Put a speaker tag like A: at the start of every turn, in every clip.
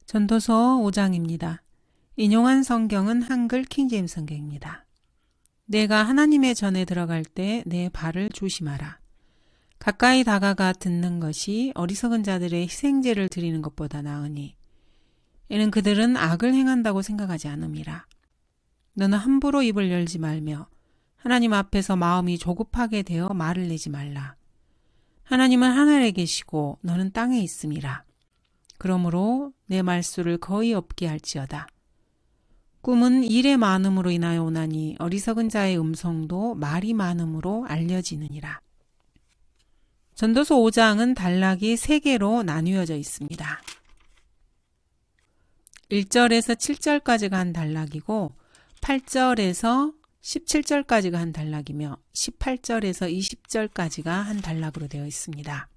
A: 전도서 5장입니다. 인용한 성경은 한글 킹제임스 성경입니다. 내가 하나님의 전에 들어갈 때 내 발을 조심하라. 가까이 다가가 듣는 것이 어리석은 자들의 희생제를 드리는 것보다 나으니 이는 그들은 악을 행한다고 생각하지 않음이라. 너는 함부로 입을 열지 말며 하나님 앞에서 마음이 조급하게 되어 말을 내지 말라. 하나님은 하늘에 계시고 너는 땅에 있음이라. 그러므로 내 말수를 거의 없게 할지어다. 꿈은 일의 많음으로 인하여 오나니 어리석은 자의 음성도 말이 많음으로 알려지느니라. 전도서 5장은 단락이 3개로 나뉘어져 있습니다. 1절에서 7절까지가 한 단락이고 8절에서 17절까지가 한 단락이며 18절에서 20절까지가 한 단락으로 되어 있습니다.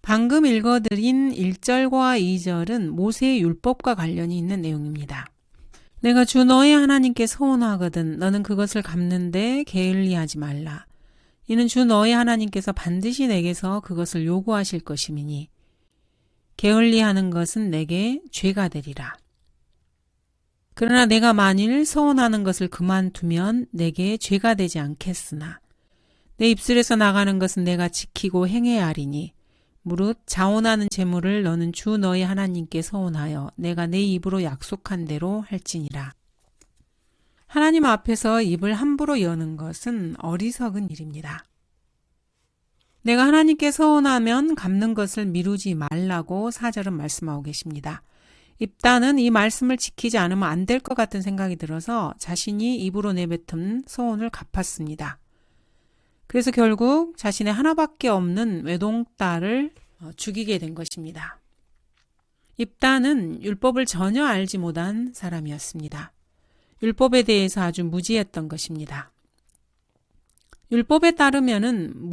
A: 방금 읽어드린 1절과 2절은 모세의 율법과 관련이 있는 내용입니다. 내가 주 너의 하나님께 서원하거든 너는 그것을 갚는데 게을리하지 말라. 이는 주 너의 하나님께서 반드시 내게서 그것을 요구하실 것임이니 게을리하는 것은 내게 죄가 되리라. 그러나 내가 만일 서원하는 것을 그만두면 내게 죄가 되지 않겠으나 내 입술에서 나가는 것은 내가 지키고 행해야 하리니 무릇 자원하는 재물을 너는 주 너의 하나님께 서원하여 내가 내 입으로 약속한 대로 할지니라. 하나님 앞에서 입을 함부로 여는 것은 어리석은 일입니다. 내가 하나님께 서원하면 갚는 것을 미루지 말라고 4절은 말씀하고 계십니다. 입다는 이 말씀을 지키지 않으면 안 될 것 같은 생각이 들어서 자신이 입으로 내뱉은 서원을 갚았습니다. 그래서 결국 자신의 하나밖에 없는 외동딸을 죽이게 된 것입니다. 입다는 율법을 전혀 알지 못한 사람이었습니다. 율법에 대해서 아주 무지했던 것입니다. 율법에 따르면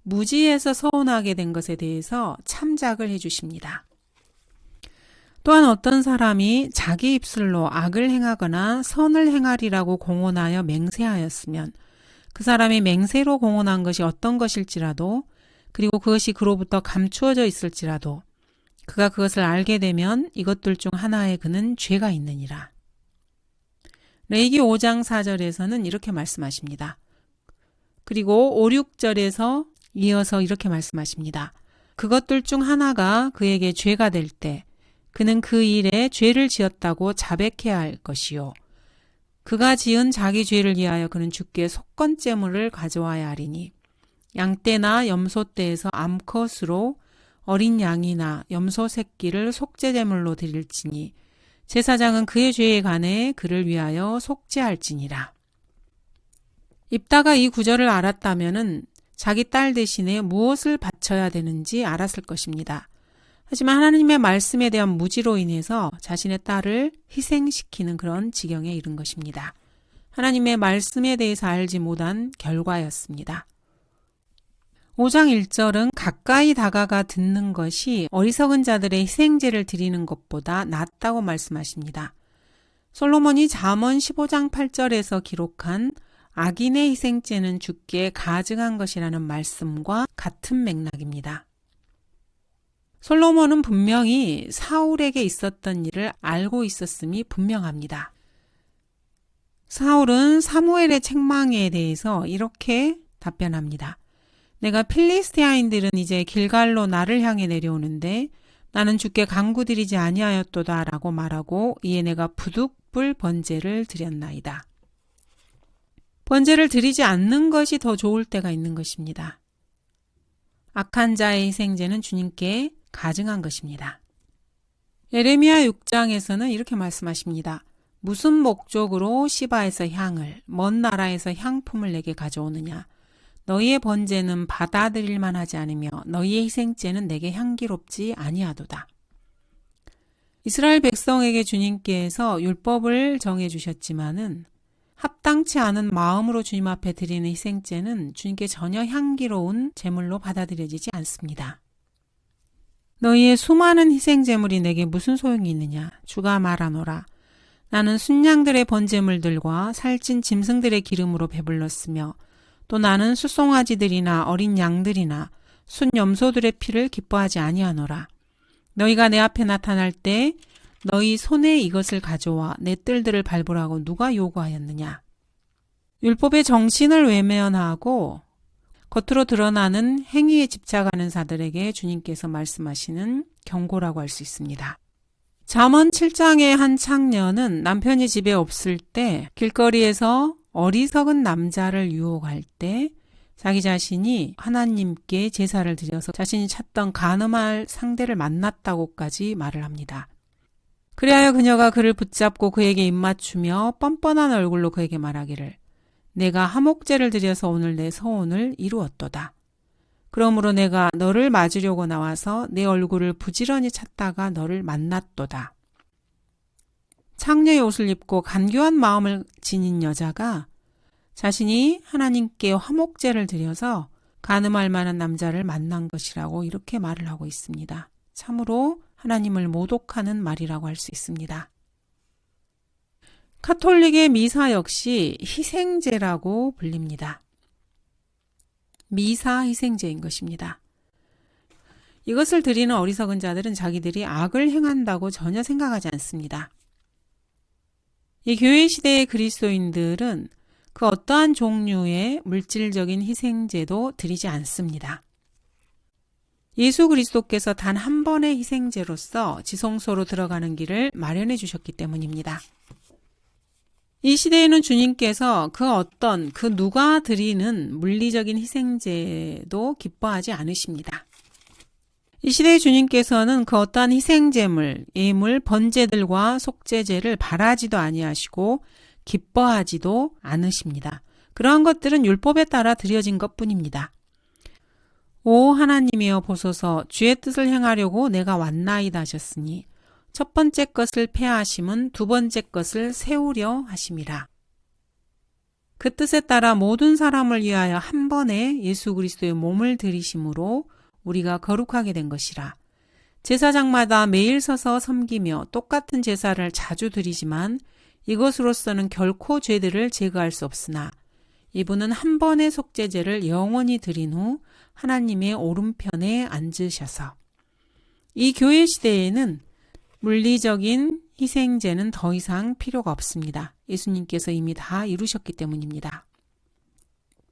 A: 무지해서 서운하게 된 것에 대해서 참작을 해주십니다. 또한 어떤 사람이 자기 입술로 악을 행하거나 선을 행하리라고 공언하여 맹세하였으면 그 사람이 맹세로 공언한 것이 어떤 것일지라도 그리고 그것이 그로부터 감추어져 있을지라도 그가 그것을 알게 되면 이것들 중 하나에 그는 죄가 있느니라. 레위기 5장 4절에서는 이렇게 말씀하십니다. 그리고 5, 6절에서 이어서 이렇게 말씀하십니다. 그것들 중 하나가 그에게 죄가 될 때 그는 그 일에 죄를 지었다고 자백해야 할 것이요. 그가 지은 자기 죄를 위하여 그는 주께 속건제물을 가져와야 하리니 양떼나 염소떼에서 암컷으로 어린 양이나 염소 새끼를 속죄제물로 드릴지니 제사장은 그의 죄에 관해 그를 위하여 속죄할지니라. 입다가 이 구절을 알았다면은 자기 딸 대신에 무엇을 바쳐야 되는지 알았을 것입니다. 하지만 하나님의 말씀에 대한 무지로 인해서 자신의 딸을 희생시키는 그런 지경에 이른 것입니다. 하나님의 말씀에 대해서 알지 못한 결과였습니다. 5장 1절은 가까이 다가가 듣는 것이 어리석은 자들의 희생제를 드리는 것보다 낫다고 말씀하십니다. 솔로몬이 잠언 15장 8절에서 기록한 악인의 희생제는 주께 가증한 것이라는 말씀과 같은 맥락입니다. 솔로몬은 분명히 사울에게 있었던 일을 알고 있었음이 분명합니다. 사울은 사무엘의 책망에 대해서 이렇게 답변합니다. 내가 필리스티아인들은 이제 길갈로 나를 향해 내려오는데 나는 주께 간구드리지 아니하였도다 라고 말하고 이에 내가 부득불 번제를 드렸나이다. 번제를 드리지 않는 것이 더 좋을 때가 있는 것입니다. 악한 자의 희생제는 주님께 가증한 것입니다. 예레미야 6장에서는 이렇게 말씀하십니다. 무슨 목적으로 시바에서 향을 먼 나라에서 향품을 내게 가져오느냐. 너희의 번제는 받아들일 만하지 않으며 너희의 희생제는 내게 향기롭지 아니하도다. 이스라엘 백성에게 주님께서 율법을 정해주셨지만은 합당치 않은 마음으로 주님 앞에 드리는 희생제는 주님께 전혀 향기로운 제물로 받아들여지지 않습니다. 너희의 수많은 희생제물이 내게 무슨 소용이 있느냐? 주가 말하노라. 나는 순양들의 번제물들과 살찐 짐승들의 기름으로 배불렀으며 또 나는 수송아지들이나 어린 양들이나 순염소들의 피를 기뻐하지 아니하노라. 너희가 내 앞에 나타날 때 너희 손에 이것을 가져와 내 뜰들을 밟으라고 누가 요구하였느냐. 율법의 정신을 외면하고 겉으로 드러나는 행위에 집착하는 자들에게 주님께서 말씀하시는 경고라고 할 수 있습니다. 잠언 7장의 한 창녀는 남편이 집에 없을 때 길거리에서 어리석은 남자를 유혹할 때 자기 자신이 하나님께 제사를 드려서 자신이 찾던 간음할 상대를 만났다고까지 말을 합니다. 그리하여 그녀가 그를 붙잡고 그에게 입맞추며 뻔뻔한 얼굴로 그에게 말하기를 내가 하목제를 드려서 오늘 내 서원을 이루었도다. 그러므로 내가 너를 맞으려고 나와서 내 얼굴을 부지런히 찾다가 너를 만났도다. 창녀의 옷을 입고 간교한 마음을 지닌 여자가 자신이 하나님께 화목제를 드려서 간음할 만한 남자를 만난 것이라고 이렇게 말을 하고 있습니다. 참으로 하나님을 모독하는 말이라고 할 수 있습니다. 카톨릭의 미사 역시 희생제라고 불립니다. 미사 희생제인 것입니다. 이것을 드리는 어리석은 자들은 자기들이 악을 행한다고 전혀 생각하지 않습니다. 이 교회 시대의 그리스도인들은 그 어떠한 종류의 물질적인 희생제도 드리지 않습니다. 예수 그리스도께서 단 한 번의 희생제로서 지성소로 들어가는 길을 마련해 주셨기 때문입니다. 이 시대에는 주님께서 그 누가 드리는 물리적인 희생제도 기뻐하지 않으십니다. 이 시대의 주님께서는 그 어떠한 희생제물, 예물, 번제들과 속죄제를 바라지도 아니하시고 기뻐하지도 않으십니다. 그러한 것들은 율법에 따라 드려진 것뿐입니다. 오 하나님이여 보소서 주의 뜻을 행하려고 내가 왔나이다 하셨으니 첫 번째 것을 폐하심은 두 번째 것을 세우려 하심이라. 그 뜻에 따라 모든 사람을 위하여 한 번에 예수 그리스도의 몸을 들이심으로 우리가 거룩하게 된 것이라. 제사장마다 매일 서서 섬기며 똑같은 제사를 자주 드리지만 이것으로서는 결코 죄들을 제거할 수 없으나 이분은 한 번의 속죄제를 영원히 드린 후 하나님의 오른편에 앉으셔서 이 교회 시대에는 물리적인 희생제는 더 이상 필요가 없습니다. 예수님께서 이미 다 이루셨기 때문입니다.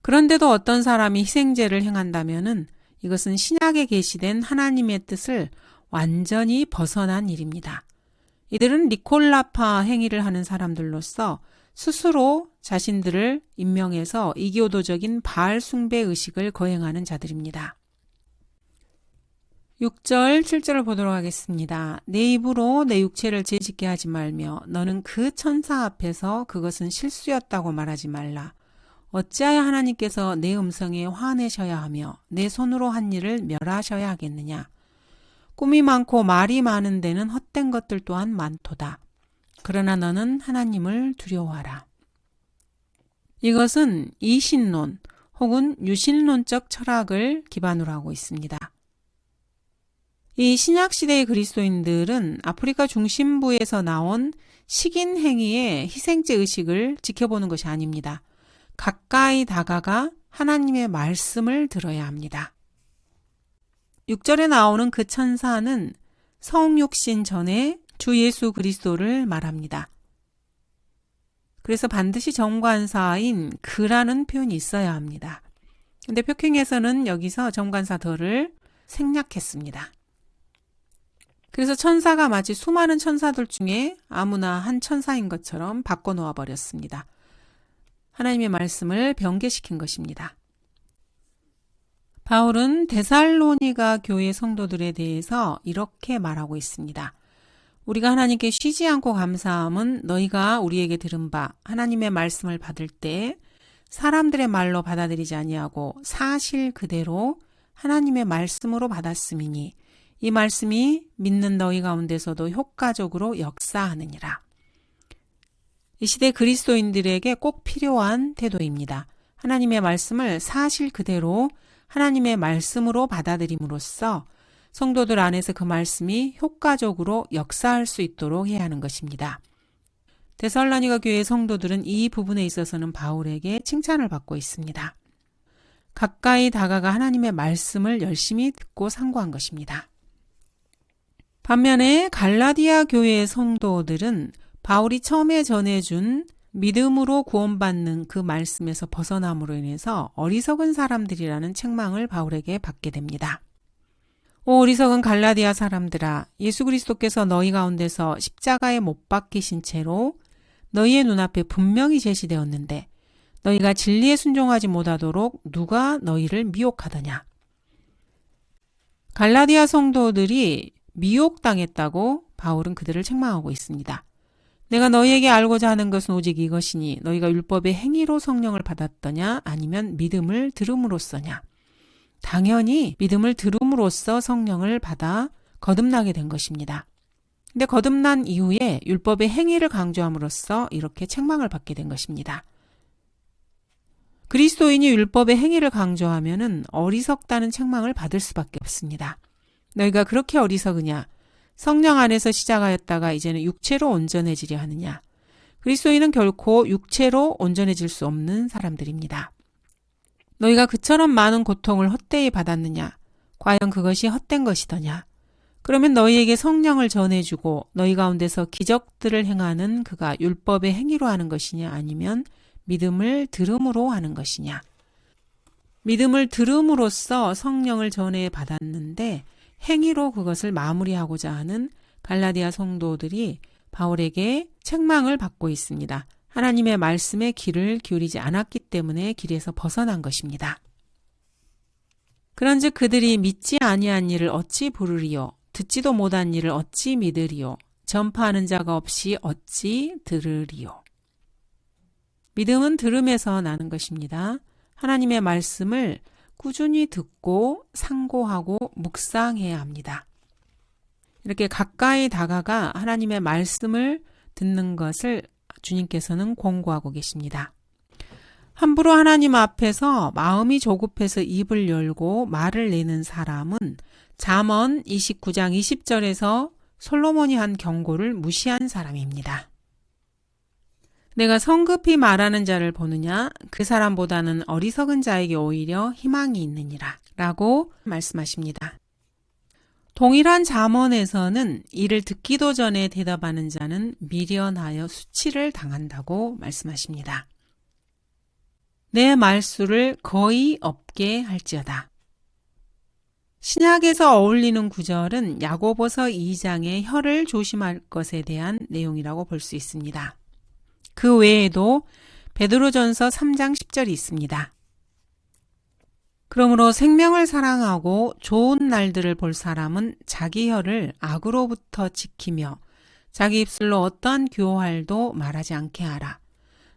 A: 그런데도 어떤 사람이 희생제를 행한다면은 이것은 신약에 계시된 하나님의 뜻을 완전히 벗어난 일입니다. 이들은 니콜라파 행위를 하는 사람들로서 스스로 자신들을 임명해서 이교도적인 바알 숭배 의식을 거행하는 자들입니다. 6절, 7절을 보도록 하겠습니다. 내 입으로 내 육체를 죄짓게 하지 말며 너는 그 천사 앞에서 그것은 실수였다고 말하지 말라. 어찌하여 하나님께서 내 음성에 화내셔야 하며 내 손으로 한 일을 멸하셔야 하겠느냐. 꿈이 많고 말이 많은 데는 헛된 것들 또한 많도다. 그러나 너는 하나님을 두려워하라. 이것은 이신론 혹은 유신론적 철학을 기반으로 하고 있습니다. 이 신약시대의 그리스도인들은 아프리카 중심부에서 나온 식인 행위의 희생제 의식을 지켜보는 것이 아닙니다. 가까이 다가가 하나님의 말씀을 들어야 합니다. 6절에 나오는 그 천사는 성육신 전에 주 예수 그리스도를 말합니다. 그래서 반드시 정관사인 그라는 표현이 있어야 합니다. 근데 표킹에서는 여기서 정관사 더를 생략했습니다. 그래서 천사가 마치 수많은 천사들 중에 아무나 한 천사인 것처럼 바꿔놓아 버렸습니다. 하나님의 말씀을 변개시킨 것입니다. 바울은 데살로니가 교회 성도들에 대해서 이렇게 말하고 있습니다. 우리가 하나님께 쉬지 않고 감사함은 너희가 우리에게 들은 바 하나님의 말씀을 받을 때 사람들의 말로 받아들이지 아니하고 사실 그대로 하나님의 말씀으로 받았음이니 이 말씀이 믿는 너희 가운데서도 효과적으로 역사하느니라. 이 시대 그리스도인들에게 꼭 필요한 태도입니다. 하나님의 말씀을 사실 그대로 하나님의 말씀으로 받아들임으로써 성도들 안에서 그 말씀이 효과적으로 역사할 수 있도록 해야 하는 것입니다. 데살로니가 교회 성도들은 이 부분에 있어서는 바울에게 칭찬을 받고 있습니다. 가까이 다가가 하나님의 말씀을 열심히 듣고 상고한 것입니다. 반면에 갈라디아 교회의 성도들은 바울이 처음에 전해준 믿음으로 구원받는 그 말씀에서 벗어남으로 인해서 어리석은 사람들이라는 책망을 바울에게 받게 됩니다. 오 어리석은 갈라디아 사람들아, 예수 그리스도께서 너희 가운데서 십자가에 못 박히신 채로 너희의 눈앞에 분명히 제시되었는데 너희가 진리에 순종하지 못하도록 누가 너희를 미혹하더냐. 갈라디아 성도들이 미혹당했다고 바울은 그들을 책망하고 있습니다. 내가 너희에게 알고자 하는 것은 오직 이것이니 너희가 율법의 행위로 성령을 받았더냐 아니면 믿음을 들음으로써냐. 당연히 믿음을 들음으로써 성령을 받아 거듭나게 된 것입니다. 근데 거듭난 이후에 율법의 행위를 강조함으로써 이렇게 책망을 받게 된 것입니다. 그리스도인이 율법의 행위를 강조하면은 어리석다는 책망을 받을 수밖에 없습니다. 너희가 그렇게 어리석으냐? 성령 안에서 시작하였다가 이제는 육체로 온전해지려 하느냐? 그리스도인은 결코 육체로 온전해질 수 없는 사람들입니다. 너희가 그처럼 많은 고통을 헛되이 받았느냐? 과연 그것이 헛된 것이더냐? 그러면 너희에게 성령을 전해주고 너희 가운데서 기적들을 행하는 그가 율법의 행위로 하는 것이냐 아니면 믿음을 들음으로 하는 것이냐? 믿음을 들음으로써 성령을 전해 받았는데 행위로 그것을 마무리하고자 하는 갈라디아 성도들이 바울에게 책망을 받고 있습니다. 하나님의 말씀에 귀를 기울이지 않았기 때문에 길에서 벗어난 것입니다. 그런즉 그들이 믿지 아니한 일을 어찌 부르리요? 듣지도 못한 일을 어찌 믿으리요? 전파하는 자가 없이 어찌 들으리요? 믿음은 들음에서 나는 것입니다. 하나님의 말씀을 꾸준히 듣고 상고하고 묵상해야 합니다. 이렇게 가까이 다가가 하나님의 말씀을 듣는 것을 주님께서는 권고하고 계십니다. 함부로 하나님 앞에서 마음이 조급해서 입을 열고 말을 내는 사람은 잠언 29장 20절에서 솔로몬이 한 경고를 무시한 사람입니다. 내가 성급히 말하는 자를 보느냐? 그 사람보다는 어리석은 자에게 오히려 희망이 있느니라 라고 말씀하십니다. 동일한 잠언에서는 이를 듣기도 전에 대답하는 자는 미련하여 수치를 당한다고 말씀하십니다. 내 말수를 거의 없게 할지어다. 신약에서 어울리는 구절은 야고보서 2장의 혀를 조심할 것에 대한 내용이라고 볼 수 있습니다. 그 외에도 베드로전서 3장 10절이 있습니다. 그러므로 생명을 사랑하고 좋은 날들을 볼 사람은 자기 혀를 악으로부터 지키며 자기 입술로 어떠한 교활도 말하지 않게 하라.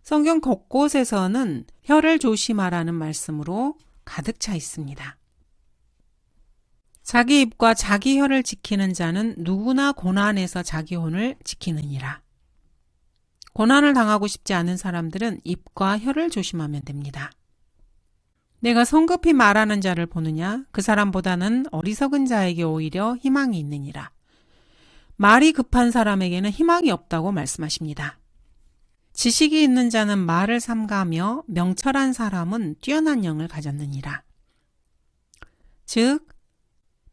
A: 성경 곳곳에서는 혀를 조심하라는 말씀으로 가득 차 있습니다. 자기 입과 자기 혀를 지키는 자는 누구나 고난에서 자기 혼을 지키느니라. 고난을 당하고 싶지 않은 사람들은 입과 혀를 조심하면 됩니다. 내가 성급히 말하는 자를 보느냐? 그 사람보다는 어리석은 자에게 오히려 희망이 있느니라. 말이 급한 사람에게는 희망이 없다고 말씀하십니다. 지식이 있는 자는 말을 삼가며 명철한 사람은 뛰어난 영을 가졌느니라. 즉,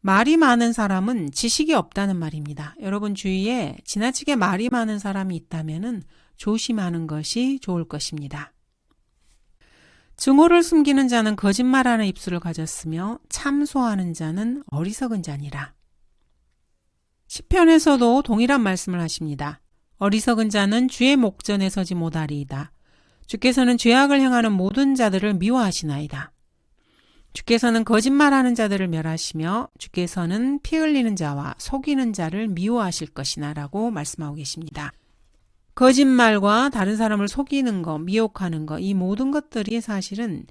A: 말이 많은 사람은 지식이 없다는 말입니다. 여러분 주위에 지나치게 말이 많은 사람이 있다면 조심하는 것이 좋을 것입니다. 증오를 숨기는 자는 거짓말하는 입술을 가졌으며 참소하는 자는 어리석은 자니라. 시편에서도 동일한 말씀을 하십니다. 어리석은 자는 주의 목전에 서지 못하리이다. 주께서는 죄악을 행하는 모든 자들을 미워하시나이다. 주께서는 거짓말하는 자들을 멸하시며 주께서는 피 흘리는 자와 속이는 자를 미워하실 것이나 라고 말씀하고 계십니다. 거짓말과 다른 사람을 속이는 것, 미혹하는 것, 이 모든 것들이 사실은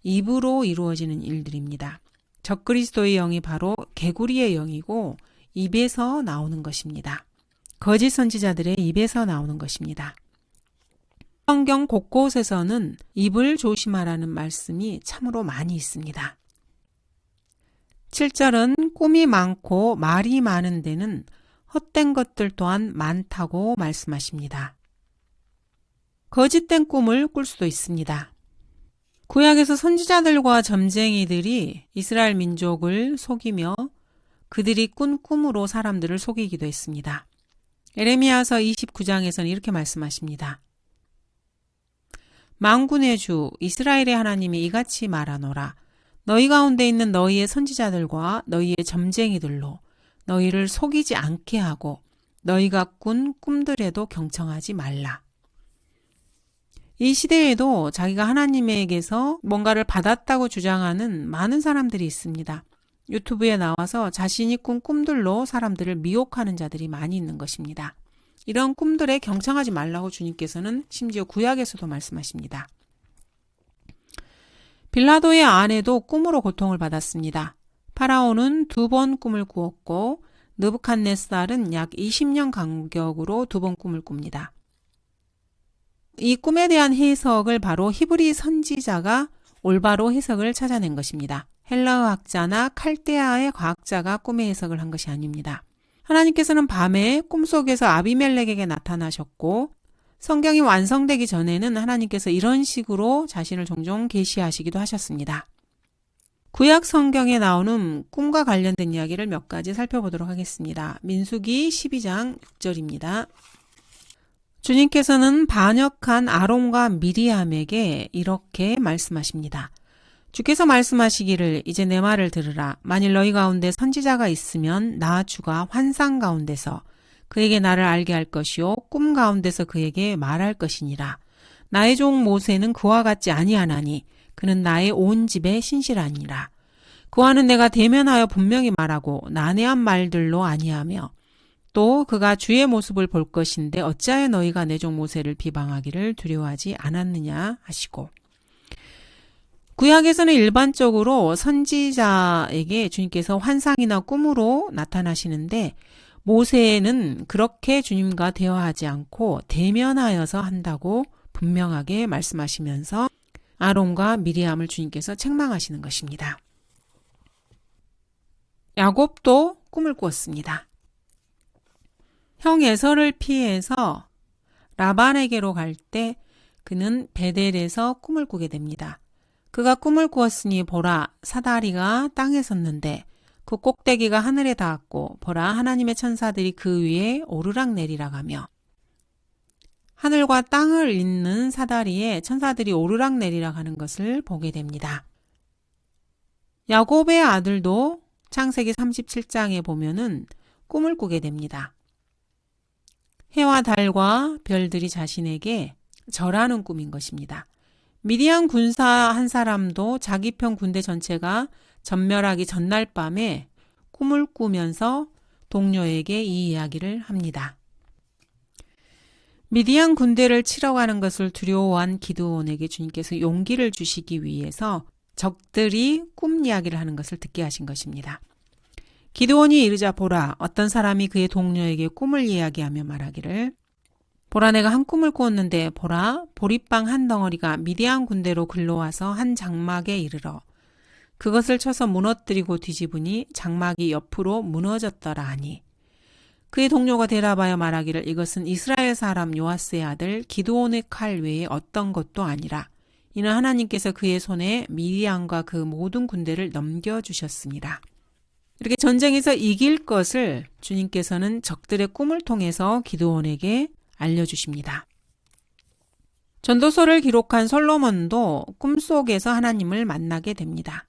A: 입으로 이루어지는 일들입니다. 적그리스도의 영이 바로 개구리의 영이고 입에서 나오는 것입니다. 거짓 선지자들의 입에서 나오는 것입니다. 성경 곳곳에서는 입을 조심하라는 말씀이 참으로 많이 있습니다. 7절은 꿈이 많고 말이 많은 데는 헛된 것들 또한 많다고 말씀하십니다. 거짓된 꿈을 꿀 수도 있습니다. 구약에서 선지자들과 점쟁이들이 이스라엘 민족을 속이며 그들이 꾼 꿈으로 사람들을 속이기도 했습니다. 에레미야서 29장에서는 이렇게 말씀하십니다. 만군의 주 이스라엘의 하나님이 이같이 말하노라. 너희 가운데 있는 너희의 선지자들과 너희의 점쟁이들로 너희를 속이지 않게 하고 너희가 꾼 꿈들에도 경청하지 말라. 이 시대에도 자기가 하나님에게서 뭔가를 받았다고 주장하는 많은 사람들이 있습니다. 유튜브에 나와서 자신이 꾼 꿈들로 사람들을 미혹하는 자들이 많이 있는 것입니다. 이런 꿈들에 경청하지 말라고 주님께서는 심지어 구약에서도 말씀하십니다. 빌라도의 아내도 꿈으로 고통을 받았습니다. 파라오는 2번 꿈을 꾸었고 느부갓네살은 약 20년 간격으로 2번 꿈을 꿉니다. 이 꿈에 대한 해석을 바로 히브리 선지자가 올바로 해석을 찾아낸 것입니다. 헬라어 학자나 칼데아의 과학자가 꿈의 해석을 한 것이 아닙니다. 하나님께서는 밤에 꿈속에서 아비멜렉에게 나타나셨고 성경이 완성되기 전에는 하나님께서 이런 식으로 자신을 종종 계시하시기도 하셨습니다. 구약 성경에 나오는 꿈과 관련된 이야기를 몇 가지 살펴보도록 하겠습니다. 민수기 12장 6절입니다. 주님께서는 반역한 아론과 미리암에게 이렇게 말씀하십니다. 주께서 말씀하시기를 이제 내 말을 들으라. 만일 너희 가운데 선지자가 있으면 나 주가 환상 가운데서 그에게 나를 알게 할 것이요 꿈 가운데서 그에게 말할 것이니라. 나의 종 모세는 그와 같지 아니하나니 그는 나의 온 집에 신실하니라. 그와는 내가 대면하여 분명히 말하고 난해한 말들로 아니하며 또 그가 주의 모습을 볼 것인데 어찌하여 너희가 내 종 모세를 비방하기를 두려워하지 않았느냐 하시고, 구약에서는 일반적으로 선지자에게 주님께서 환상이나 꿈으로 나타나시는데 모세는 그렇게 주님과 대화하지 않고 대면하여서 한다고 분명하게 말씀하시면서 아론과 미리암을 주님께서 책망하시는 것입니다. 야곱도 꿈을 꾸었습니다. 형 에서를 피해서 라반에게로 갈 때 그는 베델에서 꿈을 꾸게 됩니다. 그가 꿈을 꾸었으니 보라 사다리가 땅에 섰는데 그 꼭대기가 하늘에 닿았고 보라 하나님의 천사들이 그 위에 오르락내리락 하며, 하늘과 땅을 잇는 사다리에 천사들이 오르락내리락 하는 것을 보게 됩니다. 야곱의 아들도 창세기 37장에 보면은 꿈을 꾸게 됩니다. 해와 달과 별들이 자신에게 절하는 꿈인 것입니다. 미디안 군사 한 사람도 자기 편 군대 전체가 전멸하기 전날 밤에 꿈을 꾸면서 동료에게 이 이야기를 합니다. 미디안 군대를 치러 가는 것을 두려워한 기드온에게 주님께서 용기를 주시기 위해서 적들이 꿈 이야기를 하는 것을 듣게 하신 것입니다. 기드온이 이르자 보라 어떤 사람이 그의 동료에게 꿈을 이야기하며 말하기를 보라 내가 한 꿈을 꾸었는데 보라 보리빵 한 덩어리가 미디안 군대로 글러와서 한 장막에 이르러 그것을 쳐서 무너뜨리고 뒤집으니 장막이 옆으로 무너졌더라 하니, 그의 동료가 대답하여 말하기를 이것은 이스라엘 사람 요아스의 아들 기드온의 칼 외에 어떤 것도 아니라 이는 하나님께서 그의 손에 미디안과 그 모든 군대를 넘겨주셨습니다. 이렇게 전쟁에서 이길 것을 주님께서는 적들의 꿈을 통해서 기드온에게 알려주십니다. 전도서를 기록한 솔로몬도 꿈속에서 하나님을 만나게 됩니다.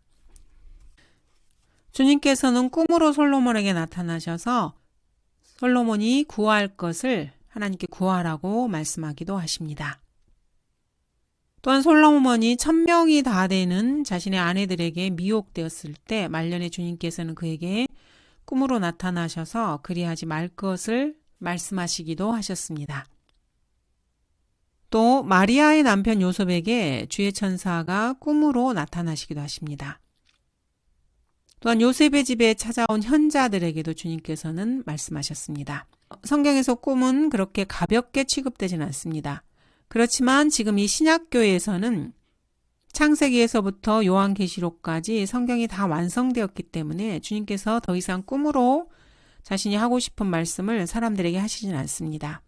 A: 주님께서는 꿈으로 솔로몬에게 나타나셔서 솔로몬이 구할 것을 하나님께 구하라고 말씀하기도 하십니다. 또한 솔로몬이 1000명이 다 되는 자신의 아내들에게 미혹되었을 때 말년에 주님께서는 그에게 꿈으로 나타나셔서 그리하지 말 것을 말씀하시기도 하셨습니다. 또 마리아의 남편 요셉에게 주의 천사가 꿈으로 나타나시기도 하십니다. 또한 요셉의 집에 찾아온 현자들에게도 주님께서는 말씀하셨습니다. 성경에서 꿈은 그렇게 가볍게 취급되지는 않습니다. 그렇지만 지금 이 신약교회에서는 창세기에서부터 요한계시록까지 성경이 다 완성되었기 때문에 주님께서 더 이상 꿈으로 자신이 하고 싶은 말씀을 사람들에게 하시진 않습니다.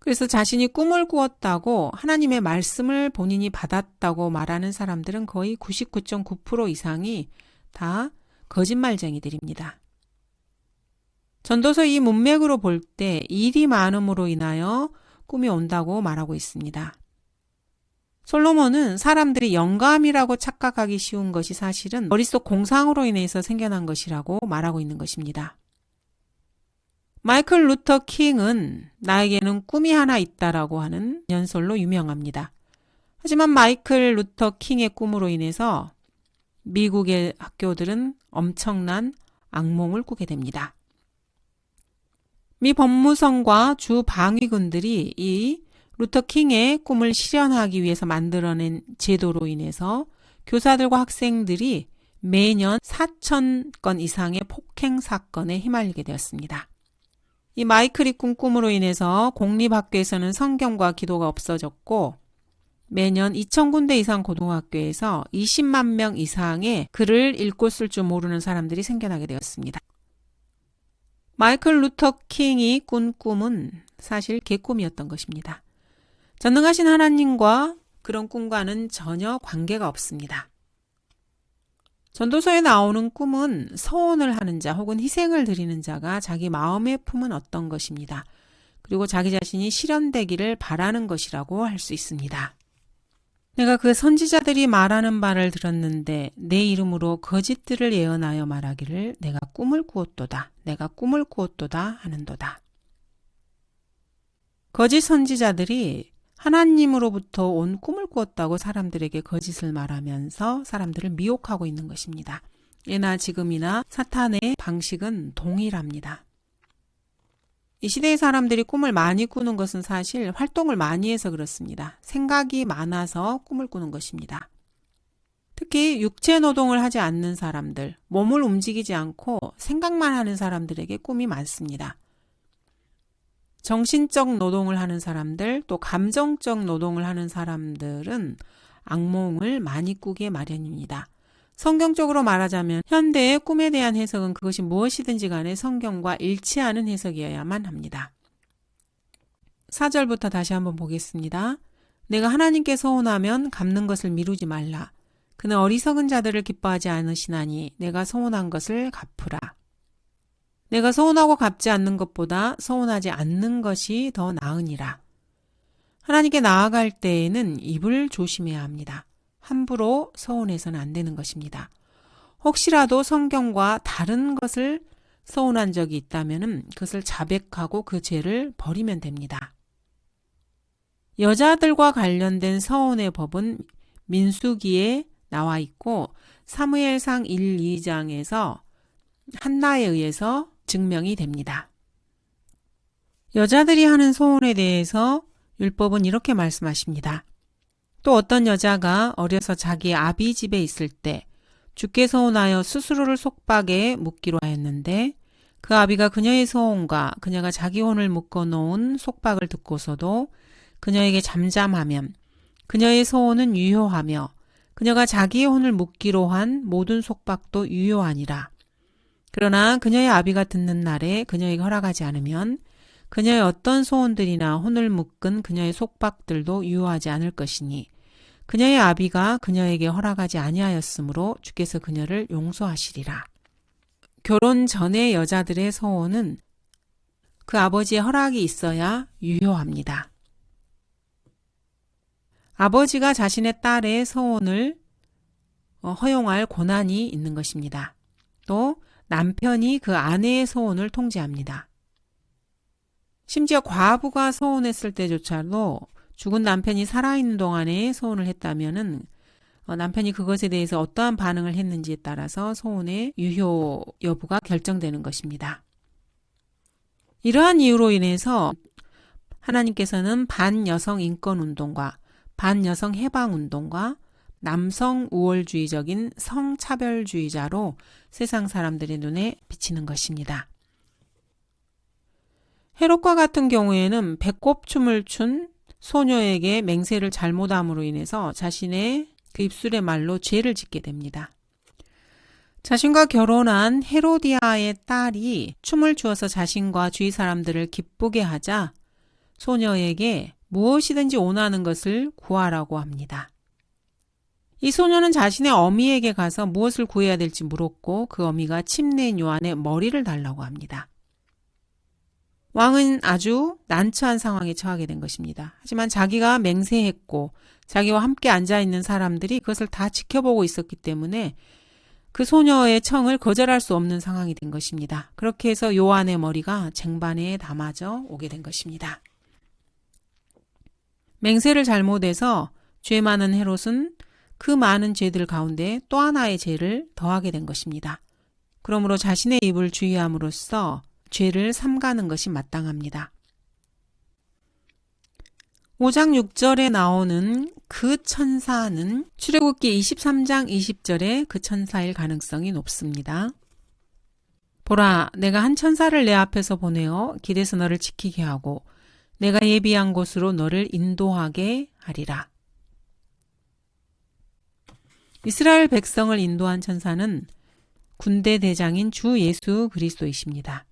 A: 그래서 자신이 꿈을 꾸었다고 하나님의 말씀을 본인이 받았다고 말하는 사람들은 거의 99.9% 이상이 다 거짓말쟁이들입니다. 전도서 이 문맥으로 볼 때 일이 많음으로 인하여 꿈이 온다고 말하고 있습니다. 솔로몬은 사람들이 영감이라고 착각하기 쉬운 것이 사실은 머릿속 공상으로 인해서 생겨난 것이라고 말하고 있는 것입니다. 마이클 루터 킹은 나에게는 꿈이 하나 있다라고 하는 연설로 유명합니다. 하지만 마이클 루터 킹의 꿈으로 인해서 미국의 학교들은 엄청난 악몽을 꾸게 됩니다. 미 법무성과 주 방위군들이 이 루터 킹의 꿈을 실현하기 위해서 만들어낸 제도로 인해서 교사들과 학생들이 매년 4,000건 이상의 폭행 사건에 휘말리게 되었습니다. 이 마이클이 꾼 꿈으로 인해서 공립학교에서는 성경과 기도가 없어졌고 매년 2,000군데 이상 고등학교에서 20만 명 이상의 글을 읽고 쓸 줄 모르는 사람들이 생겨나게 되었습니다. 마이클 루터 킹이 꾼 꿈은 사실 개꿈이었던 것입니다. 전능하신 하나님과 그런 꿈과는 전혀 관계가 없습니다. 전도서에 나오는 꿈은 서원을 하는 자 혹은 희생을 드리는 자가 자기 마음에 품은 어떤 것입니다. 그리고 자기 자신이 실현되기를 바라는 것이라고 할 수 있습니다. 내가 그 선지자들이 말하는 바를 들었는데 내 이름으로 거짓들을 예언하여 말하기를 내가 꿈을 꾸었도다. 내가 꿈을 꾸었도다 하는도다. 거짓 선지자들이 하나님으로부터 온 꿈을 꾸었다고 사람들에게 거짓을 말하면서 사람들을 미혹하고 있는 것입니다. 예나 지금이나 사탄의 방식은 동일합니다. 이 시대의 사람들이 꿈을 많이 꾸는 것은 사실 활동을 많이 해서 그렇습니다. 생각이 많아서 꿈을 꾸는 것입니다. 특히 육체 노동을 하지 않는 사람들, 몸을 움직이지 않고 생각만 하는 사람들에게 꿈이 많습니다. 정신적 노동을 하는 사람들, 또 감정적 노동을 하는 사람들은 악몽을 많이 꾸기에 마련입니다. 성경적으로 말하자면 현대의 꿈에 대한 해석은 그것이 무엇이든지 간에 성경과 일치하는 해석이어야만 합니다. 4절부터 다시 한번 보겠습니다. 내가 하나님께 서원하면 갚는 것을 미루지 말라. 그는 어리석은 자들을 기뻐하지 않으시나니 내가 서원한 것을 갚으라. 내가 서원하고 갚지 않는 것보다 서원하지 않는 것이 더 나으니라. 하나님께 나아갈 때에는 입을 조심해야 합니다. 함부로 서원해서는 안 되는 것입니다. 혹시라도 성경과 다른 것을 서원한 적이 있다면 그것을 자백하고 그 죄를 버리면 됩니다. 여자들과 관련된 서원의 법은 민수기에 나와 있고 사무엘상 1, 2장에서 한나에 의해서 증명이 됩니다. 여자들이 하는 서원에 대해서 율법은 이렇게 말씀하십니다. 또 어떤 여자가 어려서 자기 아비 집에 있을 때 주께 서원하여 스스로를 속박에 묶기로 하였는데 그 아비가 그녀의 서원과 그녀가 자기 혼을 묶어 놓은 속박을 듣고서도 그녀에게 잠잠하면 그녀의 서원은 유효하며 그녀가 자기의 혼을 묶기로 한 모든 속박도 유효하니라. 그러나 그녀의 아비가 듣는 날에 그녀에게 허락하지 않으면 그녀의 어떤 소원들이나 혼을 묶은 그녀의 속박들도 유효하지 않을 것이니 그녀의 아비가 그녀에게 허락하지 아니하였으므로 주께서 그녀를 용서하시리라. 결혼 전의 여자들의 소원은 그 아버지의 허락이 있어야 유효합니다. 아버지가 자신의 딸의 소원을 허용할 권한이 있는 것입니다. 또 남편이 그 아내의 소원을 통제합니다. 심지어 과부가 소원했을 때조차도 죽은 남편이 살아있는 동안에 소원을 했다면 남편이 그것에 대해서 어떠한 반응을 했는지에 따라서 소원의 유효 여부가 결정되는 것입니다. 이러한 이유로 인해서 하나님께서는 반여성 인권운동과 반여성 해방운동과 남성 우월주의적인 성차별주의자로 세상 사람들의 눈에 비치는 것입니다. 헤롯과 같은 경우에는 배꼽춤을 춘 소녀에게 맹세를 잘못함으로 인해서 자신의 그 입술의 말로 죄를 짓게 됩니다. 자신과 결혼한 헤로디아의 딸이 춤을 추어서 자신과 주위 사람들을 기쁘게 하자 소녀에게 무엇이든지 원하는 것을 구하라고 합니다. 이 소녀는 자신의 어미에게 가서 무엇을 구해야 될지 물었고 그 어미가 침례인 요한의 머리를 달라고 합니다. 왕은 아주 난처한 상황에 처하게 된 것입니다. 하지만 자기가 맹세했고 자기와 함께 앉아있는 사람들이 그것을 다 지켜보고 있었기 때문에 그 소녀의 청을 거절할 수 없는 상황이 된 것입니다. 그렇게 해서 요한의 머리가 쟁반에 담아져 오게 된 것입니다. 맹세를 잘못해서 죄 많은 헤롯은 그 많은 죄들 가운데 또 하나의 죄를 더하게 된 것입니다. 그러므로 자신의 입을 주의함으로써 죄를 삼가는 것이 마땅합니다. 5장 6절에 나오는 그 천사는 출애굽기 23장 20절에 그 천사일 가능성이 높습니다. 보라, 내가 한 천사를 내 앞에서 보내어 길에서 너를 지키게 하고 내가 예비한 곳으로 너를 인도하게 하리라. 이스라엘 백성을 인도한 천사는 군대 대장인 주 예수 그리스도이십니다.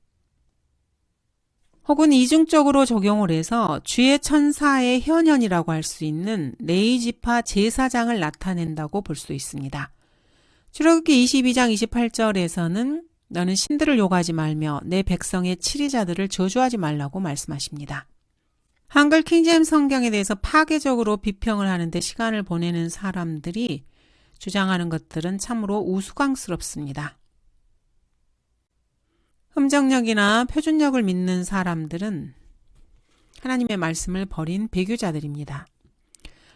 A: 혹은 이중적으로 적용을 해서 주의 천사의 현현이라고 할 수 있는 레위지파 제사장을 나타낸다고 볼 수 있습니다. 출애굽기 22장 28절에서는 너는 신들을 욕하지 말며 내 백성의 치리자들을 저주하지 말라고 말씀하십니다. 한글 킹제임스 성경에 대해서 파괴적으로 비평을 하는데 시간을 보내는 사람들이 주장하는 것들은 참으로 우스꽝스럽습니다. 흠정력이나 표준력을 믿는 사람들은 하나님의 말씀을 버린 배교자들입니다.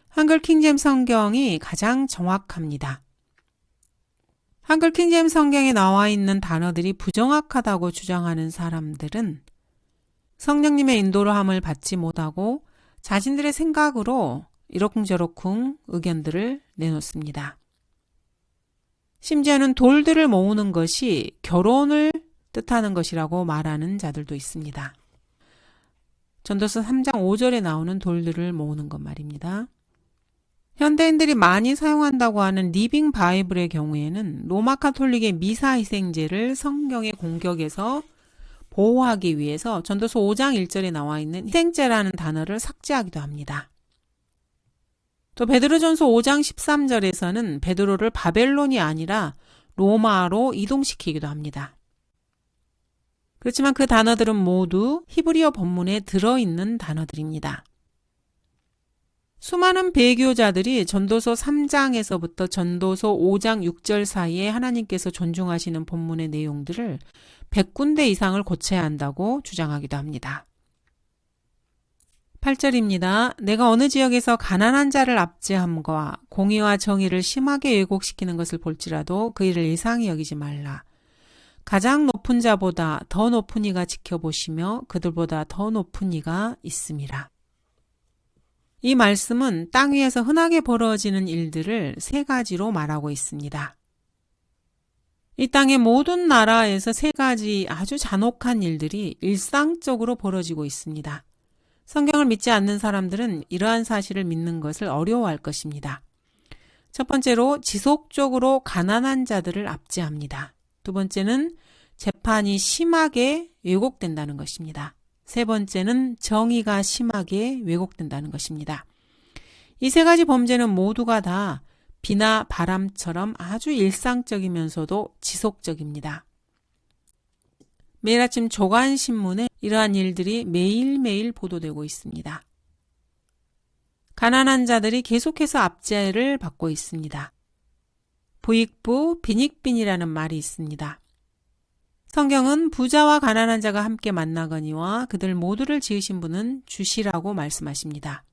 A: 한글 킹제임스 성경이 가장 정확합니다. 한글 킹제임스 성경에 나와 있는 단어들이 부정확하다고 주장하는 사람들은 성령님의 인도함을 받지 못하고 자신들의 생각으로 이러쿵저러쿵 의견들을 내놓습니다. 심지어는 돌들을 모으는 것이 결혼을 뜻하는 것이라고 말하는 자들도 있습니다. 전도서 3장 5절에 나오는 돌들을 모으는 것 말입니다. 현대인들이 많이 사용한다고 하는 리빙 바이블의 경우에는 로마 카톨릭의 미사 희생제를 성경의 공격에서 보호하기 위해서 전도서 5장 1절에 나와 있는 희생제라는 단어를 삭제하기도 합니다. 또 베드로전서 5장 13절에서는 베드로를 바벨론이 아니라 로마로 이동시키기도 합니다. 그렇지만 그 단어들은 모두 히브리어 본문에 들어있는 단어들입니다. 수많은 배교자들이 전도서 3장에서부터 전도서 5장 6절 사이에 하나님께서 존중하시는 본문의 내용들을 100군데 이상을 고쳐야 한다고 주장하기도 합니다. 8절입니다. 내가 어느 지역에서 가난한 자를 압제함과 공의와 정의를 심하게 왜곡시키는 것을 볼지라도 그 일을 이상히 여기지 말라. 가장 높은 자보다 더 높은 이가 지켜보시며 그들보다 더 높은 이가 있음이라. 이 말씀은 땅 위에서 흔하게 벌어지는 일들을 세 가지로 말하고 있습니다. 이 땅의 모든 나라에서 세 가지 아주 잔혹한 일들이 일상적으로 벌어지고 있습니다. 성경을 믿지 않는 사람들은 이러한 사실을 믿는 것을 어려워할 것입니다. 첫 번째로 지속적으로 가난한 자들을 압제합니다. 두 번째는 재판이 심하게 왜곡된다는 것입니다. 세 번째는 정의가 심하게 왜곡된다는 것입니다. 이 세 가지 범죄는 모두가 다 비나 바람처럼 아주 일상적이면서도 지속적입니다. 매일 아침 조간신문에 이러한 일들이 매일매일 보도되고 있습니다. 가난한 자들이 계속해서 압제를 받고 있습니다. 부익부 빈익빈이라는 말이 있습니다. 성경은 부자와 가난한 자가 함께 만나거니와 그들 모두를 지으신 분은 주시라고 말씀하십니다.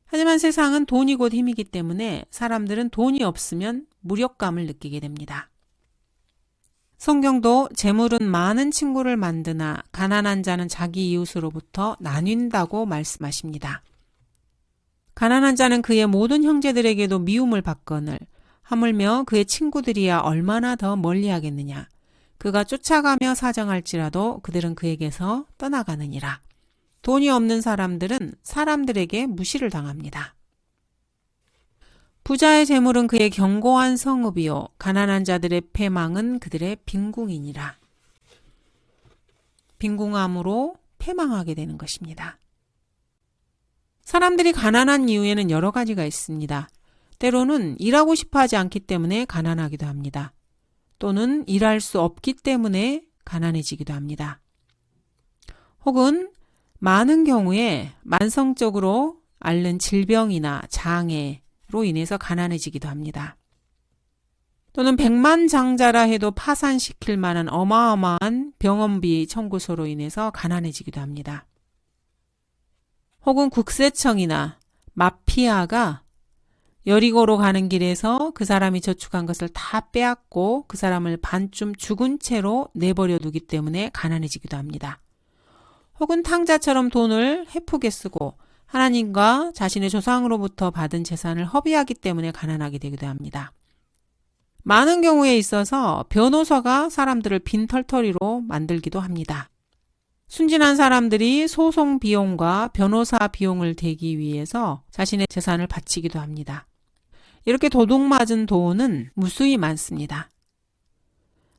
A: 하지만 세상은 돈이 곧 힘이기 때문에 사람들은 돈이 없으면 무력감을 느끼게 됩니다. 성경도 재물은 많은 친구를 만드나 가난한 자는 자기 이웃으로부터 나뉜다고 말씀하십니다. 가난한 자는 그의 모든 형제들에게도 미움을 받거늘 하물며 그의 친구들이야 얼마나 더 멀리하겠느냐. 그가 쫓아가며 사정할지라도 그들은 그에게서 떠나가느니라. 돈이 없는 사람들은 사람들에게 무시를 당합니다. 부자의 재물은 그의 견고한 성읍이요 가난한 자들의 패망은 그들의 빈궁이니라. 빈궁함으로 패망하게 되는 것입니다. 사람들이 가난한 이유에는 여러 가지가 있습니다. 때로는 일하고 싶어 하지 않기 때문에 가난하기도 합니다. 또는 일할 수 없기 때문에 가난해지기도 합니다. 혹은 많은 경우에 만성적으로 앓는 질병이나 장애로 인해서 가난해지기도 합니다. 또는 백만장자라 해도 파산시킬 만한 어마어마한 병원비 청구서로 인해서 가난해지기도 합니다. 혹은 국세청이나 마피아가 여리고로 가는 길에서 그 사람이 저축한 것을 다 빼앗고 그 사람을 반쯤 죽은 채로 내버려 두기 때문에 가난해지기도 합니다. 혹은 탕자처럼 돈을 헤프게 쓰고 하나님과 자신의 조상으로부터 받은 재산을 허비하기 때문에 가난하게 되기도 합니다. 많은 경우에 있어서 변호사가 사람들을 빈털터리로 만들기도 합니다. 순진한 사람들이 소송 비용과 변호사 비용을 대기 위해서 자신의 재산을 바치기도 합니다. 이렇게 도둑맞은 돈은 무수히 많습니다.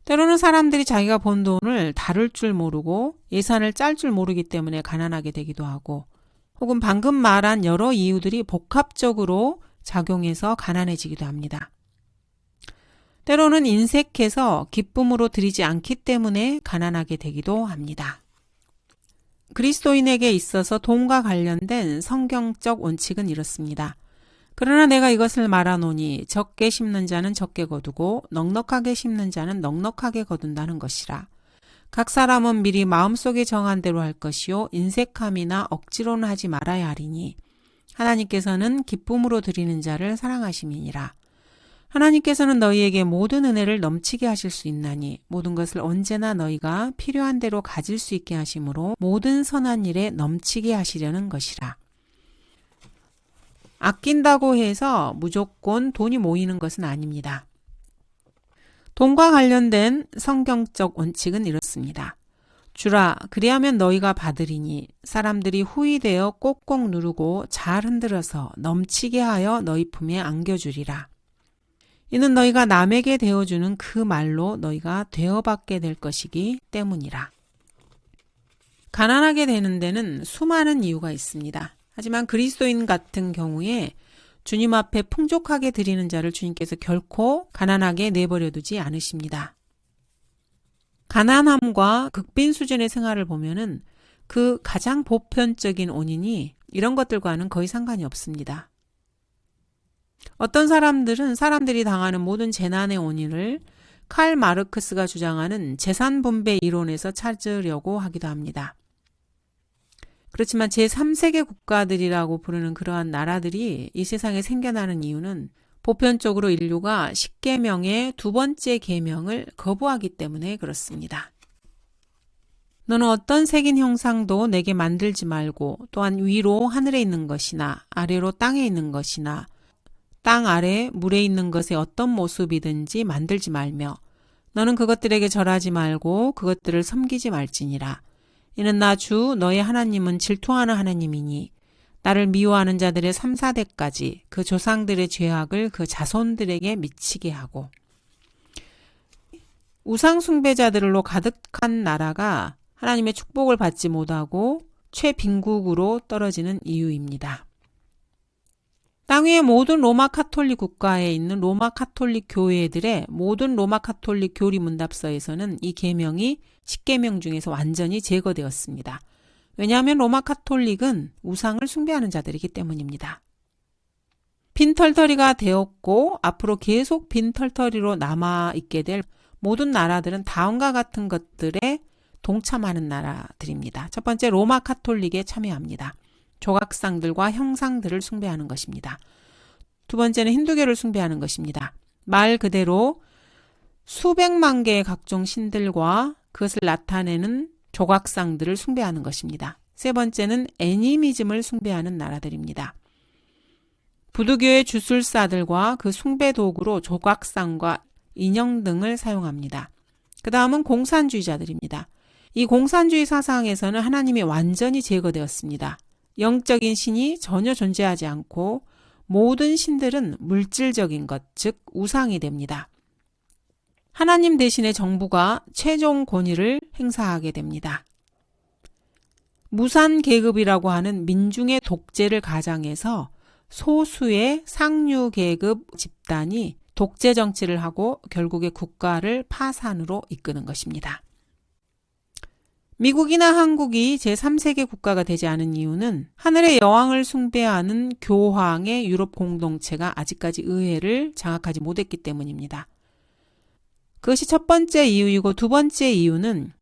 A: 때로는 사람들이 자기가 번 돈을 다룰 줄 모르고 예산을 짤 줄 모르기 때문에 가난하게 되기도 하고, 혹은 방금 말한 여러 이유들이 복합적으로 작용해서 가난해지기도 합니다. 때로는 인색해서 기쁨으로 드리지 않기 때문에 가난하게 되기도 합니다. 그리스도인에게 있어서 돈과 관련된 성경적 원칙은 이렇습니다. 그러나 내가 이것을 말하노니 적게 심는 자는 적게 거두고 넉넉하게 심는 자는 넉넉하게 거둔다는 것이라. 각 사람은 미리 마음속에 정한 대로 할 것이요 인색함이나 억지로는 하지 말아야 하리니 하나님께서는 기쁨으로 드리는 자를 사랑하심이니라. 하나님께서는 너희에게 모든 은혜를 넘치게 하실 수 있나니 모든 것을 언제나 너희가 필요한 대로 가질 수 있게 하심으로 모든 선한 일에 넘치게 하시려는 것이라. 아낀다고 해서 무조건 돈이 모이는 것은 아닙니다. 돈과 관련된 성경적 원칙은 이렇습니다. 주라, 그리하면 너희가 받으리니 사람들이 후히되어 꼭꼭 누르고 잘 흔들어서 넘치게 하여 너희 품에 안겨주리라. 이는 너희가 남에게 되어주는 그 말로 너희가 되어받게 될 것이기 때문이라. 가난하게 되는 데는 수많은 이유가 있습니다. 하지만 그리스도인 같은 경우에 주님 앞에 풍족하게 드리는 자를 주님께서 결코 가난하게 내버려 두지 않으십니다. 가난함과 극빈 수준의 생활을 보면은 그 가장 보편적인 원인이 이런 것들과는 거의 상관이 없습니다. 어떤 사람들은 사람들이 당하는 모든 재난의 원인을 칼 마르크스가 주장하는 재산 분배 이론에서 찾으려고 하기도 합니다. 그렇지만 제3세계 국가들이라고 부르는 그러한 나라들이 이 세상에 생겨나는 이유는 보편적으로 인류가 10계명의 두 번째 계명을 거부하기 때문에 그렇습니다. 너는 어떤 색인 형상도 내게 만들지 말고 또한 위로 하늘에 있는 것이나 아래로 땅에 있는 것이나 땅 아래 물에 있는 것의 어떤 모습이든지 만들지 말며 너는 그것들에게 절하지 말고 그것들을 섬기지 말지니라. 이는 나 주 너의 하나님은 질투하는 하나님이니 나를 미워하는 자들의 3, 4대까지 그 조상들의 죄악을 그 자손들에게 미치게 하고. 우상 숭배자들로 가득한 나라가 하나님의 축복을 받지 못하고 최빈국으로 떨어지는 이유입니다. 땅 위의 모든 로마 카톨릭 국가에 있는 로마 카톨릭 교회들의 모든 로마 카톨릭 교리 문답서에서는 이 계명이 10계명 중에서 완전히 제거되었습니다. 왜냐하면 로마 카톨릭은 우상을 숭배하는 자들이기 때문입니다. 빈털터리가 되었고 앞으로 계속 빈털터리로 남아있게 될 모든 나라들은 다음과 같은 것들에 동참하는 나라들입니다. 첫 번째, 로마 카톨릭에 참여합니다. 조각상들과 형상들을 숭배하는 것입니다. 두 번째는 힌두교를 숭배하는 것입니다. 말 그대로 수백만 개의 각종 신들과 그것을 나타내는 조각상들을 숭배하는 것입니다. 세 번째는 애니미즘을 숭배하는 나라들입니다. 부두교의 주술사들과 그 숭배 도구로 조각상과 인형 등을 사용합니다. 그 다음은 공산주의자들입니다. 이 공산주의 사상에서는 하나님이 완전히 제거되었습니다. 영적인 신이 전혀 존재하지 않고 모든 신들은 물질적인 것, 즉 우상이 됩니다. 하나님 대신에 정부가 최종 권위를 행사하게 됩니다. 무산계급이라고 하는 민중의 독재를 가장해서 소수의 상류계급 집단이 독재 정치를 하고 결국에 국가를 파산으로 이끄는 것입니다. 미국이나 한국이 제3세계 국가가 되지 않은 이유는 하늘의 여왕을 숭배하는 교황의 유럽 공동체가 아직까지 의회를 장악하지 못했기 때문입니다. 그것이 첫 번째 이유이고, 두 번째 이유는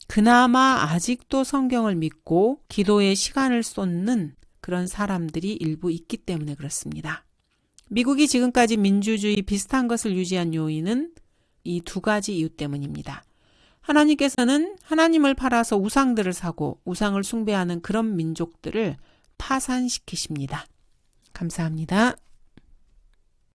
A: 그나마 아직도 성경을 믿고 기도에 시간을 쏟는 그런 사람들이 일부 있기 때문에 그렇습니다. 미국이 지금까지 민주주의 비슷한 것을 유지한 요인은 이 두 가지 이유 때문입니다. 하나님께서는 하나님을 팔아서 우상들을 사고 우상을 숭배하는 그런 민족들을 파산시키십니다. 감사합니다.